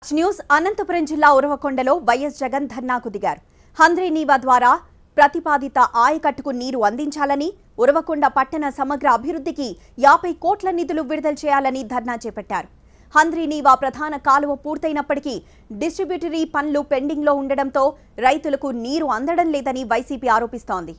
Torch news Anantapuram జిల్లా ఉరవకొండలో YS Jagan ధర్నాకు దిగారు. హంద్రీనీవా ద్వారా ప్రతిపాదిత ఆయకట్టుకు నీరు అందించాలని, ఉరవకొండ పట్టణ సమగ్ర అభివృద్ధికి 50 కోట్ల నిధులు విడుదల చేయాలని ధర్నా చేపట్టారు. హంద్రీనీవా ప్రధాన కాలువ పూర్తయినప్పటికీ డిస్ట్రిబ్యూటరీ పనులు పెండింగ్లో ఉండడంతో రైతులకు నీరు అందడం లేదని వైసీపీ ఆరోపిస్తోంది.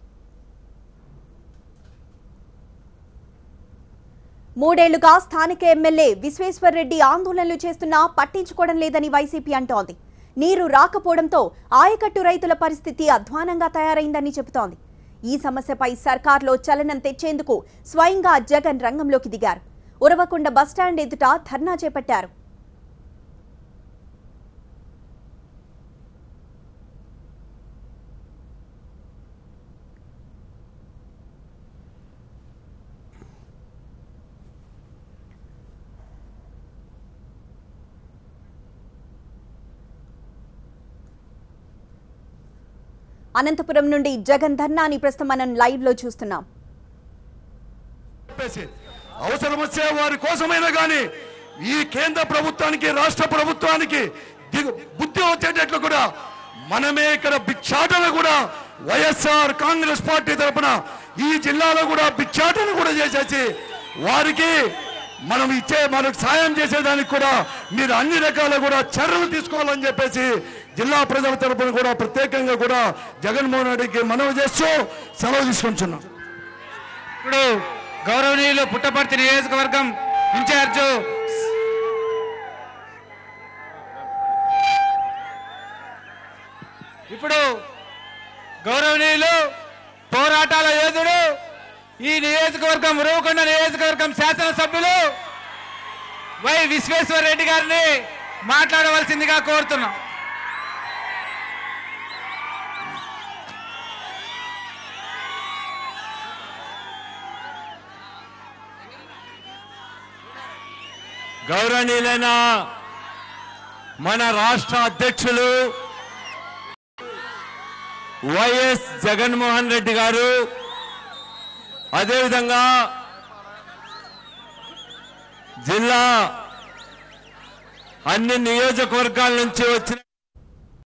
3 ఏళ్లుగా స్థానిక ఎమ్మెల్యే విశ్వేశ్వర్ రెడ్డి ఆందోళనలు చేస్తున్నా పట్టించుకోవడం లేదని వైసీపీ అంటోంది. నీరు రాకపోవడంతో ఆయకట్టు రైతుల పరిస్థితి అధ్వానంగా తయారైందని చెబుతోంది. ఈ సమస్యపై సర్కార్లో చలనం తెచ్చేందుకు స్వయంగా జగన్ రంగంలోకి దిగారు. ఉరవకొండ బస్టాండ్ ఎదుట ధర్నా చేపట్టారు. అనంతపురం నుండి జగన్ ధర్నాని ప్రస్తుతం మనం లైవ్ లో చూస్తున్నాం. అవసరం వచ్చే వారి కోసమైనా కానీ ఈ కేంద్ర ప్రభుత్వానికి రాష్ట్ర ప్రభుత్వానికి బుద్ధి వచ్చేటట్లు కూడా మనమే ఇక్కడ భిక్షాటన కూడా వైఎస్ఆర్ కాంగ్రెస్ పార్టీ తరఫున ఈ జిల్లాలో కూడా భిక్షాటన కూడా చేసేసి వారికి మనకు సాయం చేసేదానికి కూడా మీరు అన్ని రకాల కూడా చర్యలు తీసుకోవాలని చెప్పేసి జిల్లా ప్రజల తరఫున కూడా ప్రత్యేకంగా కూడా జగన్మోహన్ రెడ్డికి మనవి చేస్తూ సెలవు తీసుకుంటున్నాం. ఇప్పుడు గౌరవనీయులు పుట్టపర్తి నియోజకవర్గం ఇన్ఛార్జ్ ఇప్పుడు గౌరవనీయులు పోరాటాల యోధుడు ఈ నియోజకవర్గం ఉరవకొండ నియోజకవర్గం శాసనసభ్యులు వై విశ్వేశ్వర్ రెడ్డి గారిని మాట్లాడవలసిందిగా కోరుతున్నాం. గౌరవనీయులైన మన రాష్ట్ర అధ్యక్షులు వైఎస్ జగన్మోహన్ రెడ్డి గారు, అదేవిధంగా జిల్లా అన్ని నియోజకవర్గాల నుంచి వచ్చిన